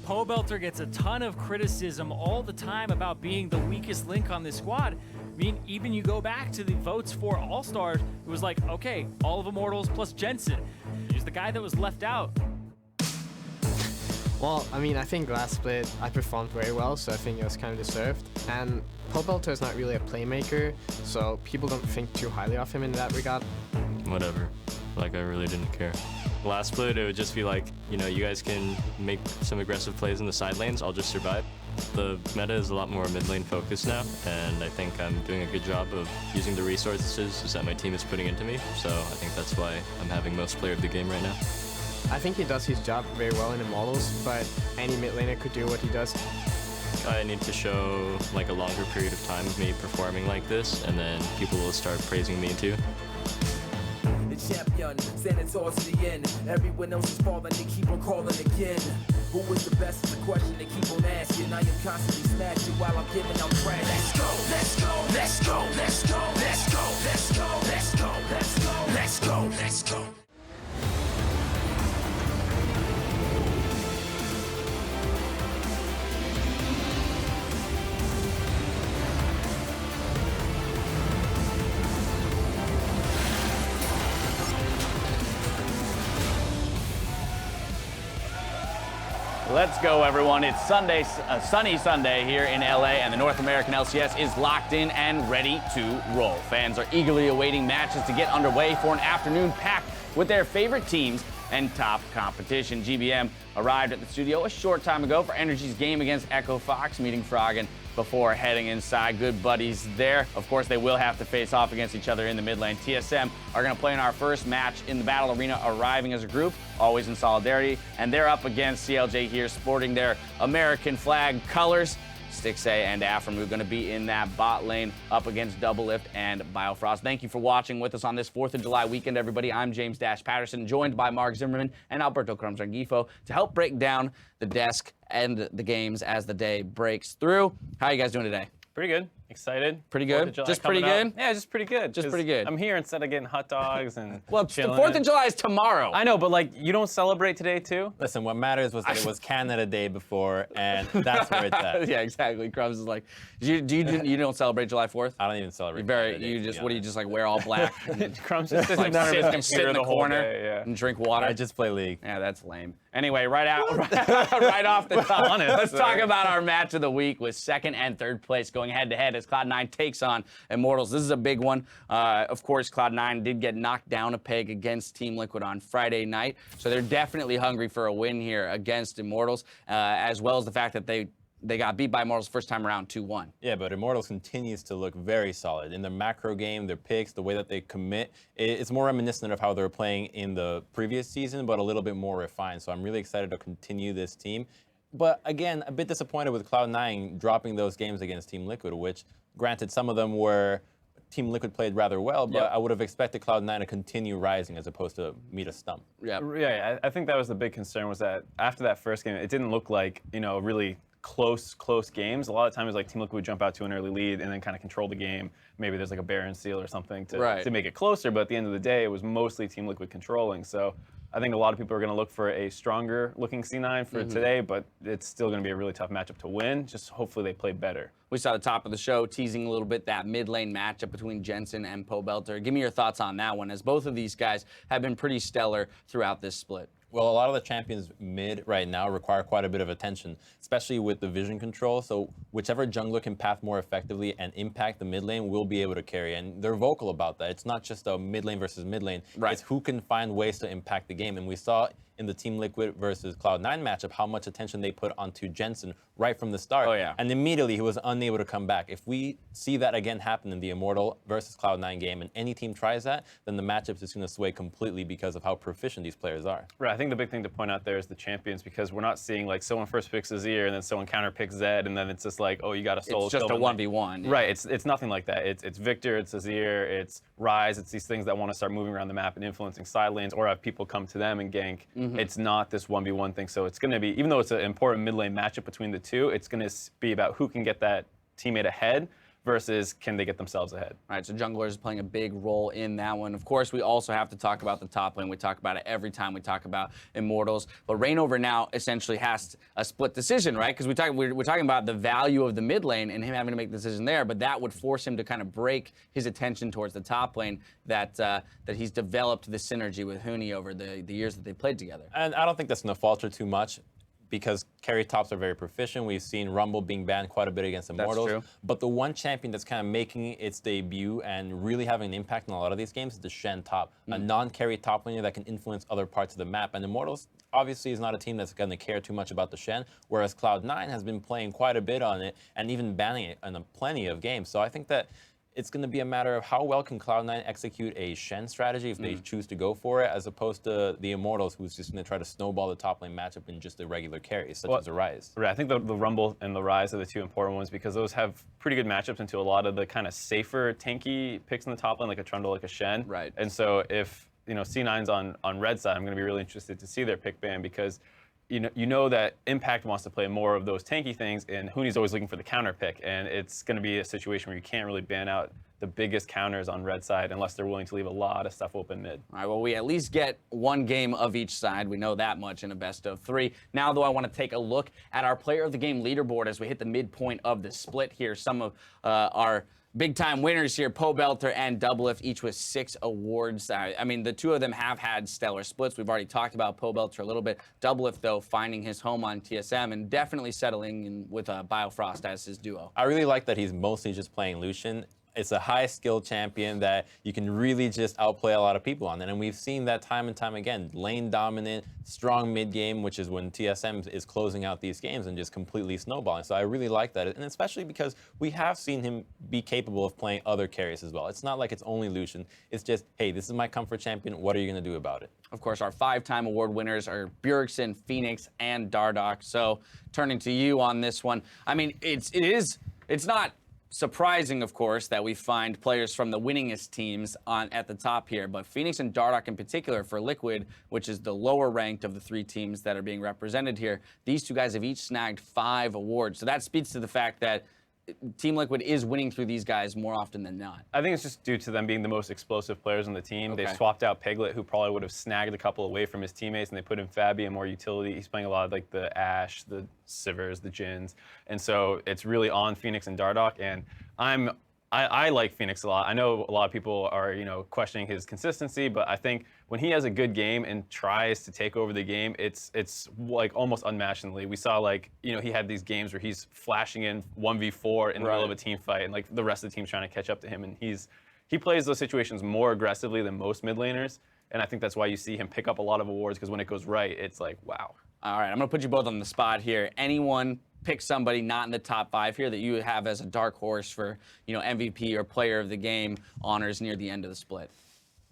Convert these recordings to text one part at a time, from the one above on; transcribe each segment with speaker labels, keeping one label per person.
Speaker 1: Pobelter gets a ton of criticism all the time about being the weakest link on this squad. I mean, even you go back to the votes for All-Stars, it was like, okay, all of Immortals plus Jensen. He's the guy that was left out.
Speaker 2: Well, I mean, I think last split I performed very well, so I think it was kind of deserved. And Pobelter is not really a playmaker, so people don't think too highly of him in that regard.
Speaker 3: Whatever. Like, I really didn't care. Last split, it would just be like, you know, you guys can make some aggressive plays in the side lanes, I'll just survive. The meta is a lot more mid lane focused now, and I think I'm doing a good job of using the resources that my team is putting into me, so I think that's why I'm having most player of the game right now.
Speaker 2: I think he does his job very well in Immortals, but any mid laner could do what he does.
Speaker 3: I need to show like a longer period of time of me performing like this, and then people will start praising me too.
Speaker 4: The champion, standing tall to the end. Everyone else is falling, they keep on calling again. Who is the best is the question they keep on asking. I am constantly smashing while I'm giving out trash. Let's go, let's go, let's go, let's go, let's go, let's go, let's go, let's go, let's go, let's go.
Speaker 5: Let's go, everyone. It's Sunday, sunny Sunday here in LA, and the North American LCS is locked in and ready to roll. Fans are eagerly awaiting matches to get underway for an afternoon packed with their favorite teams and top competition. GBM arrived at the studio a short time ago for Energy's game against Echo Fox, meeting Froggen before heading inside. Good buddies there. Of course, they will have to face off against each other in the mid lane. TSM are going to play in our first match in the battle arena, arriving as a group, always in solidarity, and they're up against CLG here, sporting their American flag colors. Stixxay and Aframu going to be in that bot lane up against Doublelift and Biofrost. Thank you for watching with us on this 4th of July weekend, everybody. I'm James Dash Patterson, joined by Mark Zimmerman and Alberto Crumbs-Rangifo to help break down the desk and the games as the day breaks through. How are you guys doing today?
Speaker 6: Pretty good. Excited.
Speaker 5: Pretty good?
Speaker 6: Just
Speaker 5: pretty good?
Speaker 6: Yeah, just pretty good.
Speaker 5: Just pretty good.
Speaker 6: I'm here instead of getting hot dogs and
Speaker 5: Well, the
Speaker 6: chilling.
Speaker 5: 4th of July is tomorrow.
Speaker 6: I know, but like, you don't celebrate today too?
Speaker 7: Listen, what matters was that it was Canada Day before, and that's where it's at.
Speaker 5: Yeah, exactly. Crumbs is like, you don't celebrate July 4th?
Speaker 7: I don't even celebrate.
Speaker 5: Very,
Speaker 7: Canada Day,
Speaker 5: you
Speaker 7: to
Speaker 5: just,
Speaker 7: be
Speaker 5: what do you
Speaker 7: honest.
Speaker 5: just like wear all black?
Speaker 6: Crumbs just
Speaker 5: Like sit in the
Speaker 6: whole
Speaker 5: corner
Speaker 6: day, yeah.
Speaker 5: and drink water.
Speaker 7: I just play League.
Speaker 5: Yeah, that's lame. Anyway, right off the top, let's talk about our match of the week with 2nd and 3rd place going head-to-head as Cloud9 takes on Immortals. This is a big one. Of course, Cloud9 did get knocked down a peg against Team Liquid on Friday night, so they're definitely hungry for a win here against Immortals, as well as the fact that they got beat by Immortals first time around 2-1.
Speaker 7: Yeah, but Immortals continues to look very solid. In their macro game, their picks, the way that they commit, it's more reminiscent of how they were playing in the previous season, but a little bit more refined. So I'm really excited to continue this team. But again, a bit disappointed with Cloud9 dropping those games against Team Liquid, which, granted, some of them were Team Liquid played rather well, but
Speaker 5: Yep.
Speaker 7: I would have expected Cloud9 to continue rising as opposed to meet a stump.
Speaker 6: Yeah, I think that was the big concern, was that after that first game, it didn't look like, you know, really close games. A lot of times, like, Team Liquid would jump out to an early lead and then kind of control the game. Maybe there's like a Baron Seal or something to make it closer, but at the end of the day, it was mostly Team Liquid controlling. So I think a lot of people are going to look for a stronger looking C9 for today, but it's still going to be a really tough matchup to win. Just hopefully they play better.
Speaker 5: We saw the top of the show teasing a little bit that mid lane matchup between Jensen and Pobelter. Give me your thoughts on that one, as both of these guys have been pretty stellar throughout this split.
Speaker 7: Well, a lot of the champions mid right now require quite a bit of attention, especially with the vision control. So whichever jungler can path more effectively and impact the mid lane will be able to carry. And they're vocal about that. It's not just a mid lane versus mid lane.
Speaker 5: Right.
Speaker 7: It's who can find ways to impact the game. And we saw in the Team Liquid versus Cloud9 matchup how much attention they put onto Jensen right from the start.
Speaker 5: Oh, yeah.
Speaker 7: And immediately he was unable to come back. If we see that again happen in the Immortal versus Cloud9 game and any team tries that, then the matchup is going to sway completely because of how proficient these players are.
Speaker 6: Right, I think the big thing to point out there is the champions, because we're not seeing like someone first picks Azir and then someone counter picks Zed, and then it's just like, oh, you got a solo
Speaker 5: It's just
Speaker 6: kill.
Speaker 5: a 1v1. Yeah.
Speaker 6: Right, it's nothing like that. It's Victor, it's Azir, it's Ryze, it's these things that want to start moving around the map and influencing side lanes or have people come to them and gank. It's not this 1v1 thing, so it's going to be, even though it's an important mid lane matchup between the two, it's going to be about who can get that teammate ahead versus can they get themselves ahead.
Speaker 5: All right, so junglers playing a big role in that one. Of course, we also have to talk about the top lane. We talk about it every time we talk about Immortals. But Reignover now essentially has a split decision, right? Because we're talking about the value of the mid lane and him having to make the decision there, but that would force him to kind of break his attention towards the top lane that he's developed the synergy with Huni over the years that they played together.
Speaker 7: And I don't think that's going to falter too much, because carry tops are very proficient. We've seen Rumble being banned quite a bit against Immortals.
Speaker 5: True.
Speaker 7: But the one champion that's kind of making its debut and really having an impact in a lot of these games is the Shen top, a non-carry top laner that can influence other parts of the map. And Immortals obviously is not a team that's going to care too much about the Shen, whereas Cloud9 has been playing quite a bit on it and even banning it in plenty of games. So I think that it's going to be a matter of how well can Cloud9 execute a Shen strategy if they choose to go for it, as opposed to the Immortals, who's just going to try to snowball the top lane matchup in just the regular carries, such as the Ryze.
Speaker 6: Right, I think the Rumble and the Ryze are the two important ones because those have pretty good matchups into a lot of the kind of safer tanky picks in the top lane, like a Trundle, like a Shen.
Speaker 5: Right.
Speaker 6: And so if C9's on red side, I'm going to be really interested to see their pick ban because you know that Impact wants to play more of those tanky things, and Huni's always looking for the counter pick, and it's going to be a situation where you can't really ban out the biggest counters on red side unless they're willing to leave a lot of stuff open mid.
Speaker 5: All right, well, we at least get one game of each side. We know that much in a best of 3. Now, though, I want to take a look at our player of the game leaderboard as we hit the midpoint of the split here. Some of our big-time winners here, Pobelter and Doublelift, each with 6 awards. I mean, the two of them have had stellar splits. We've already talked about Pobelter a little bit. Doublelift, though, finding his home on TSM and definitely settling in with Biofrost as his duo.
Speaker 7: I really like that he's mostly just playing Lucian. It's a high-skill champion that you can really just outplay a lot of people on. And we've seen that time and time again. Lane dominant, strong mid-game, which is when TSM is closing out these games and just completely snowballing. So I really like that. And especially because we have seen him be capable of playing other carries as well. It's not like it's only Lucian. It's just, hey, this is my comfort champion. What are you going to do about it?
Speaker 5: Of course, our 5-time award winners are Bjergsen, Phoenix, and Dardoch. So turning to you on this one, I mean, it's not surprising, of course, that we find players from the winningest teams at the top here, but Phoenix and Dardoch in particular for Liquid, which is the lower ranked of the 3 teams that are being represented here, these 2 guys have each snagged 5 awards. So that speaks to the fact that Team Liquid is winning through these guys more often than not.
Speaker 6: I think it's just due to them being the most explosive players on the team.
Speaker 5: Okay.
Speaker 6: They swapped out Piglet, who probably would have snagged a couple away from his teammates, and they put in Fabi and more utility. He's playing a lot of like the Ashe, the Sivers, the Jins. And so it's really on Phoenix and Dardoch, and I like Phoenix a lot. I know a lot of people are, questioning his consistency, but I think when he has a good game and tries to take over the game, it's like almost unmatched in the league. We saw he had these games where he's flashing in 1v4 in the middle of a team fight, and like the rest of the team's trying to catch up to him, and he plays those situations more aggressively than most mid laners, and I think that's why you see him pick up a lot of awards, because when it goes right, it's like, wow.
Speaker 5: All right, I'm going to put you both on the spot here. Anyone pick somebody not in the top 5 here that you have as a dark horse for, MVP or player of the game honors near the end of the split?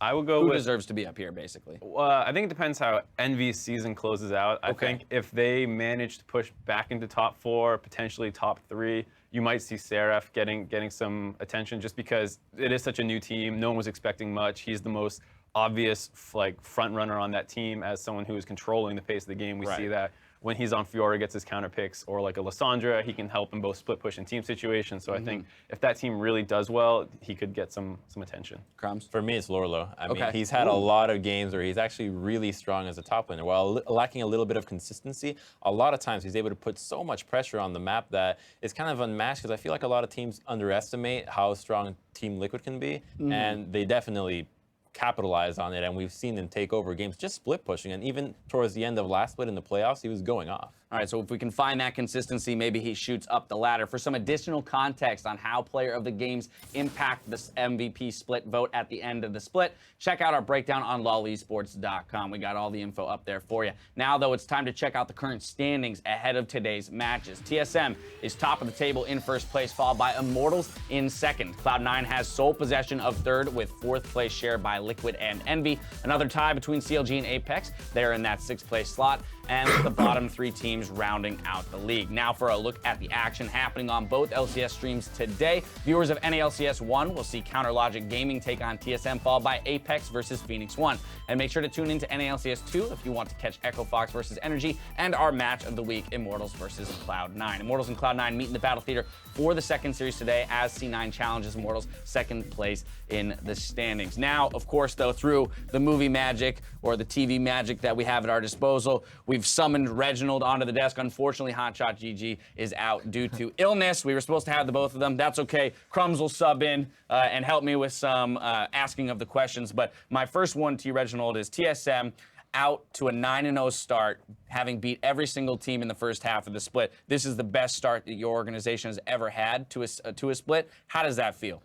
Speaker 6: I would go
Speaker 5: Who
Speaker 6: with,
Speaker 5: deserves to be up here, basically?
Speaker 6: I think it depends how Envy's season closes out. I think if they manage to push back into top 4, potentially top 3, you might see Seraph getting some attention, just because it is such a new team. No one was expecting much. He's the most obvious front runner on that team as someone who is controlling the pace of the game. We see that when he's on Fiora, gets his counter picks, or like a Lissandra, he can help in both split push and team situations. So I think if that team really does well, he could get some attention.
Speaker 5: Crumbs?
Speaker 7: For me, it's Lorlo. I mean, he's had a lot of games where he's actually really strong as a top laner. While lacking a little bit of consistency, a lot of times he's able to put so much pressure on the map that it's kind of unmatched, because I feel like a lot of teams underestimate how strong Team Liquid can be, and they definitely capitalize on it, and we've seen him take over games just split pushing, and even towards the end of last split in the playoffs, he was going off.
Speaker 5: All right, so if we can find that consistency, maybe he shoots up the ladder. For some additional context on how player of the games impact this MVP split vote at the end of the split, check out our breakdown on lolesports.com. We got all the info up there for you. Now, though, it's time to check out the current standings ahead of today's matches. TSM is top of the table in first place, followed by Immortals in second. Cloud9 has sole possession of third, with fourth place shared by Liquid and Envy. Another tie between CLG and Apex. They're in that 6th place slot. and with the bottom 3 teams rounding out the league. Now for a look at the action happening on both LCS streams today. Viewers of NALCS 1 will see Counter Logic Gaming take on TSM, followed by Apex versus Phoenix 1. And make sure to tune into NALCS 2 if you want to catch Echo Fox versus Energy and our match of the week, Immortals versus Cloud9. Immortals and Cloud9 meet in the Battle Theater for the second series today as C9 challenges Immortals second place in the standings. Now, of course, though, through the movie magic or the TV magic that we have at our disposal, we've summoned Reginald onto the desk. Unfortunately, Hotshot GG is out due to illness. We were supposed to have the both of them. That's okay. Crumbs will sub in and help me with some asking of the questions. But my first one to you, Reginald, is TSM out to a 9-0 start, having beat every single team in the first half of the split. This is the best start that your organization has ever had to a split. How does that feel?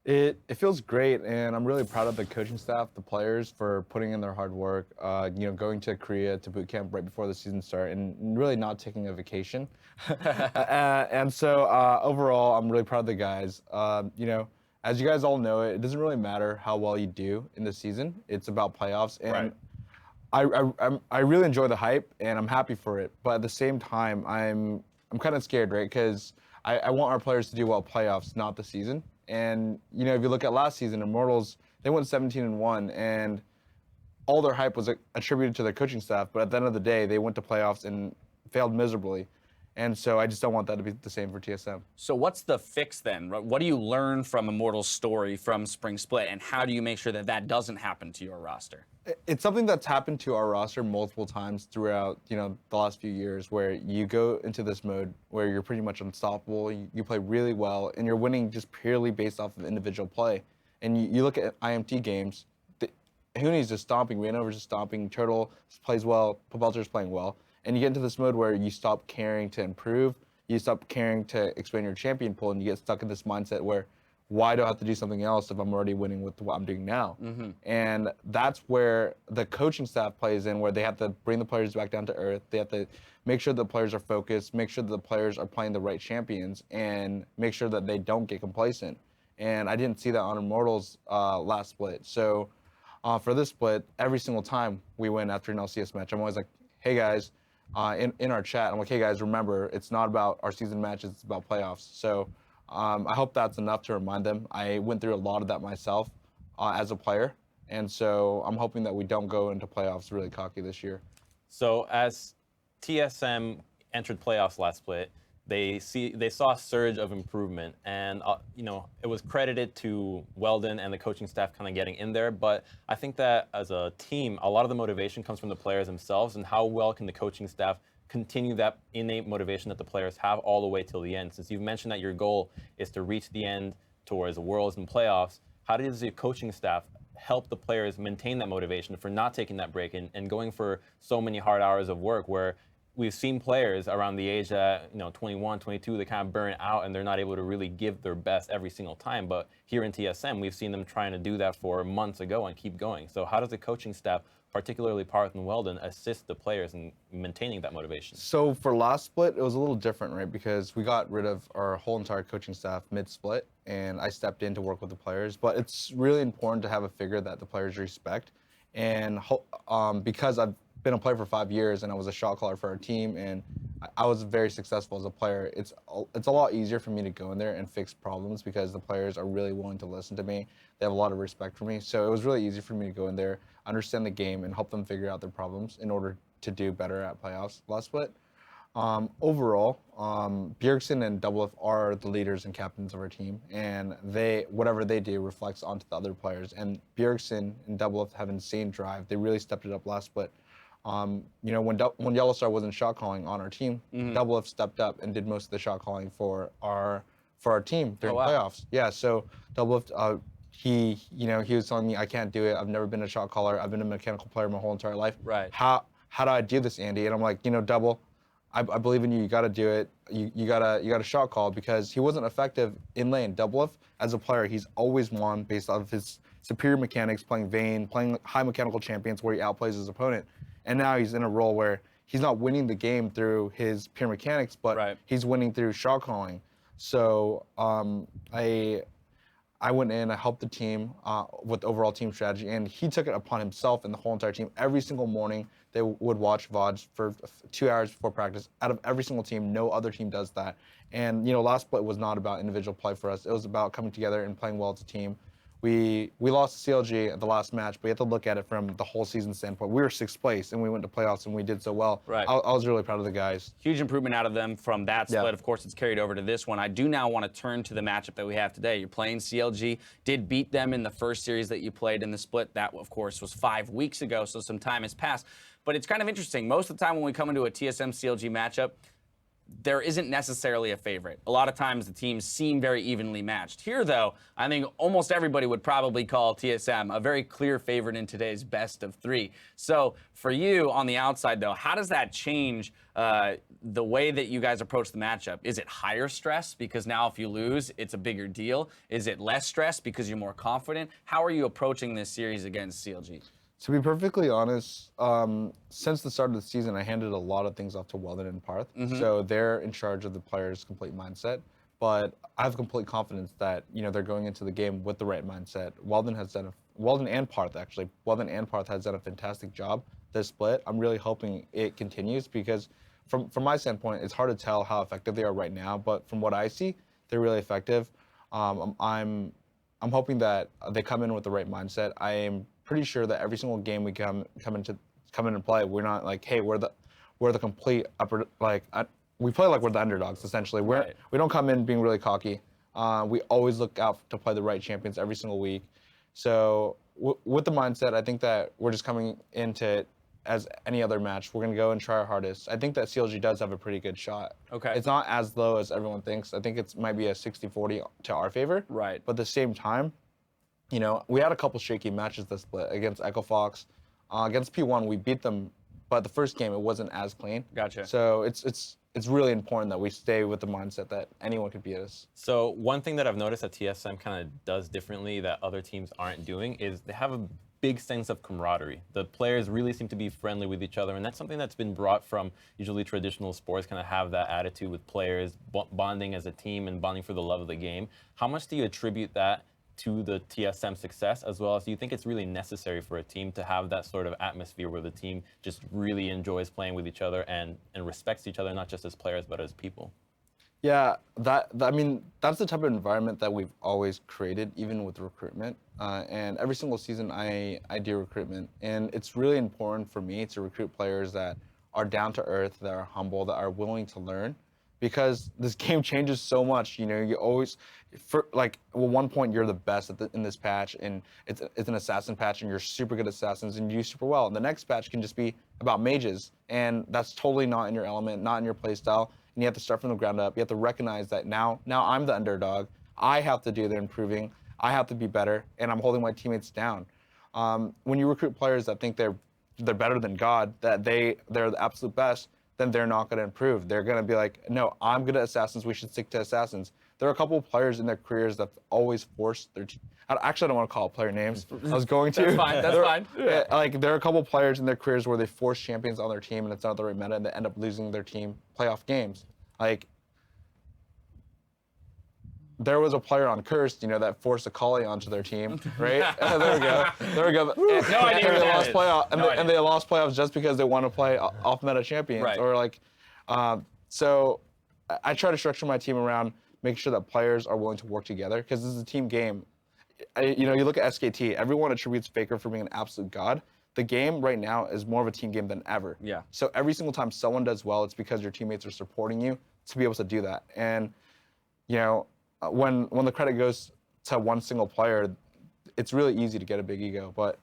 Speaker 8: It feels great, and I'm really proud of the coaching staff, the players, for putting in their hard work. Going to Korea to boot camp right before the season start, and really not taking a vacation. And so overall, I'm really proud of the guys. As you guys all know, it doesn't really matter how well you do in the season. It's about playoffs, and I really enjoy the hype, and I'm happy for it. But at the same time, I'm kind of scared, right? Because I want our players to do well playoffs, not the season. And, if you look at last season, Immortals, they went 17-1, and all their hype was attributed to their coaching staff. But at the end of the day, they went to playoffs and failed miserably. And so I just don't want that to be the same for TSM.
Speaker 5: So what's the fix then? What do you learn from Immortals' story from Spring Split, and how do you make sure that that doesn't happen to your roster?
Speaker 8: It's something that's happened to our roster multiple times throughout, the last few years, where you go into this mode where you're pretty much unstoppable, you play really well, and you're winning just purely based off of individual play. And you look at IMT games, Huni's just stomping, Ranover's just stomping, Turtle plays well, Pobelter's playing well. And you get into this mode where you stop caring to improve, you stop caring to expand your champion pool, and you get stuck in this mindset where, why do I have to do something else if I'm already winning with what I'm doing now? Mm-hmm. And that's where the coaching staff plays in, where they have to bring the players back down to earth. They have to make sure the players are focused, make sure that the players are playing the right champions, and make sure that they don't get complacent. And I didn't see that on Immortals last split. So for this split, every single time we win after an LCS match, I'm always like, hey guys, in our chat, I'm like, hey guys, remember, it's not about our season matches, it's about playoffs. So I hope that's enough to remind them. I went through a lot of that myself as a player, and so I'm hoping that we don't go into playoffs really cocky this year.
Speaker 7: So as TSM entered playoffs last split, they saw a surge of improvement, and it was credited to Weldon and the coaching staff kind of getting in there. But I think that as a team, a lot of the motivation comes from the players themselves, and how well can the coaching staff continue that innate motivation that the players have all the way till the end. Since you've mentioned that your goal is to reach the end towards the Worlds and playoffs, how does the coaching staff help the players maintain that motivation for not taking that break and going for so many hard hours of work, where we've seen players around the age that 21, 22, they kind of burn out and they're not able to really give their best every single time. But here in TSM, we've seen them trying to do that for months ago and keep going. So how does the coaching staff, particularly Parth and Weldon, assist the players in maintaining that motivation?
Speaker 8: So for last split, it was a little different, right? Because we got rid of our whole entire coaching staff mid-split, and I stepped in to work with the players. But it's really important to have a figure that the players respect. And because I've been a player for 5 years and I was a shot caller for our team, and I was very successful as a player, it's a lot easier for me to go in there and fix problems because the players are really willing to listen to me. They have a lot of respect for me. So it was really easy for me to go in there, understand the game, and help them figure out their problems in order to do better at playoffs last split. Overall, Bjergsen and Doublelift are the leaders and captains of our team, and whatever they do reflects onto the other players. And Bjergsen and Doublelift have insane drive. They really stepped it up last split. When Yellowstar wasn't shot calling on our team, Doublelift stepped up and did most of the shot calling for our team during playoffs. Yeah, so Doublelift, he was telling me, I can't do it. I've never been a shot caller. I've been a mechanical player my whole entire life.
Speaker 5: Right.
Speaker 8: How do I do this, Andy? And I'm like, Double, I believe in you. You got to do it. You gotta shot call, because he wasn't effective in lane. Doublelift, as a player, he's always won based off of his superior mechanics, playing Vayne, playing high mechanical champions where he outplays his opponent. And now he's in a role where he's not winning the game through his pure mechanics, but he's winning through shot calling. So I went in, I helped the team with overall team strategy, and he took it upon himself and the whole entire team every single morning they would watch VODs for 2 hours before practice. Out of every single team, no other team does that. And last split was not about individual play for us. It was about coming together and playing well as a team. We lost to CLG at the last match, but you have to look at it from the whole season standpoint. We were 6th place, and we went to playoffs, and we did so well.
Speaker 5: Right.
Speaker 8: I was really proud of the guys.
Speaker 5: Huge improvement out of them from that split.
Speaker 8: Yeah.
Speaker 5: Of course, it's carried over to this one. I do now want to turn to the matchup that we have today. You're playing CLG. Did beat them in the first series that you played in the split. That, of course, was 5 weeks ago, so some time has passed. But it's kind of interesting. Most of the time when we come into a TSM CLG matchup, there isn't necessarily a favorite. A lot of times the teams seem very evenly matched. Here, though, I think almost everybody would probably call TSM a very clear favorite in today's best of 3. So for you on the outside, though, how does that change the way that you guys approach the matchup? Is it higher stress because now if you lose, it's a bigger deal? Is it less stress because you're more confident? How are you approaching this series against CLG?
Speaker 8: To be perfectly honest, since the start of the season, I handed a lot of things off to Weldon and Parth. So they're in charge of the player's complete mindset. But I have complete confidence that they're going into the game with the right mindset. Weldon and Parth actually. Weldon and Parth has done a fantastic job this split. I'm really hoping it continues because from my standpoint, it's hard to tell how effective they are right now. But from what I see, they're really effective. I'm hoping that they come in with the right mindset. I am pretty sure that every single game we come in and play, we're not like, hey, we're the complete upper, like we play like we're the underdogs essentially. We don't come in being really cocky. We always look out to play the right champions every single week. So with the mindset, I think that we're just coming into it as any other match. We're gonna go and try our hardest. I think that CLG does have a pretty good shot.
Speaker 5: Okay.
Speaker 8: It's not as low as everyone thinks. I think it might be a 60-40 to our favor.
Speaker 5: Right.
Speaker 8: But at the same time, we had a couple shaky matches this split against Echo Fox. Against P1, we beat them, but the first game, it wasn't as clean.
Speaker 5: Gotcha.
Speaker 8: So it's really important that we stay with the mindset that anyone could beat us.
Speaker 7: So one thing that I've noticed that TSM kind of does differently that other teams aren't doing is they have a big sense of camaraderie. The players really seem to be friendly with each other, and that's something that's been brought from usually traditional sports, kind of have that attitude with players, bonding as a team and bonding for the love of the game. How much do you attribute that to the TSM success, as well as do you think it's really necessary for a team to have that sort of atmosphere where the team just really enjoys playing with each other and respects each other, not just as players, but as people?
Speaker 8: Yeah, I mean, that's the type of environment that we've always created, even with recruitment. And every single season I do recruitment. And it's really important for me to recruit players that are down to earth, that are humble, that are willing to learn. Because this game changes so much, you always, one point you're the best in this patch, and it's an assassin patch, and you're super good at assassins, and you do super well. And the next patch can just be about mages, and that's totally not in your element, not in your playstyle, and you have to start from the ground up. You have to recognize that now I'm the underdog. I have to do the improving. I have to be better, and I'm holding my teammates down. When you recruit players that think they're better than God, that they're the absolute best, then they're not going to improve. They're going to be like, no, I'm good at assassins. We should stick to assassins. There are a couple of players in their careers that always forced their actually, I don't want to call player names. I was going to.
Speaker 5: That's fine. That's fine.
Speaker 8: Yeah. There are a couple of players in their careers where they force champions on their team, and it's not the right meta, and they end up losing their team playoff games. There was a player on Cursed, that forced a Kali onto their team, right? There we go.
Speaker 5: No idea
Speaker 8: and
Speaker 5: what
Speaker 8: they
Speaker 5: that
Speaker 8: lost
Speaker 5: is.
Speaker 8: and they lost playoffs just because they want to play off-meta champions.
Speaker 5: Right.
Speaker 8: Or so I try to structure my team around making sure that players are willing to work together because this is a team game. You look at SKT, everyone attributes Faker for being an absolute god. The game right now is more of a team game than ever.
Speaker 5: Yeah.
Speaker 8: So every single time someone does well, it's because your teammates are supporting you to be able to do that. And, when the credit goes to one single player, it's really easy to get a big ego. But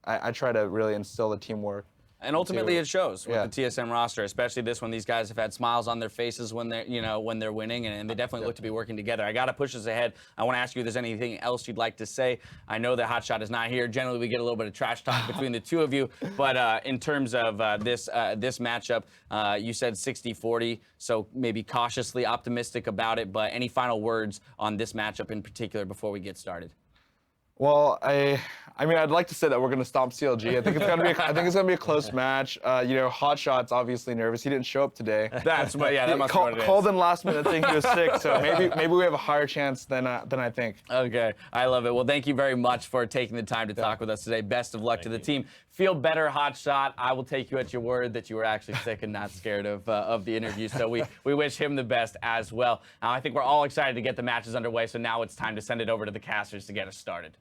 Speaker 8: I try to really instill the teamwork.
Speaker 5: And ultimately, it shows with
Speaker 8: Yeah.
Speaker 5: the TSM roster, especially this one. These guys have had smiles on their faces when they're winning, and they definitely look to be working together. I got to push us ahead. I want to ask you if there's anything else you'd like to say. I know that Hotshot is not here. Generally, we get a little bit of trash talk between the two of you, but in terms of this matchup, you said 60-40, so maybe cautiously optimistic about it. But any final words on this matchup in particular before we get started?
Speaker 8: Well, I mean, I'd like to say that we're going to stomp CLG. I think it's gonna be a close match. You know, Hotshot's obviously nervous. He didn't show up today.
Speaker 5: That must be what it is.
Speaker 8: Called in last minute, saying he was sick. So maybe we have a higher chance than I think.
Speaker 5: Okay, I love it. Well, thank you very much for taking the time to talk with us today. Best of luck to the team. Feel better, Hotshot. I will take you at your word that you were actually sick and not scared of the interview. So we wish him the best as well. I think we're all excited to get the matches underway. So now it's time to send it over to the casters to get us started.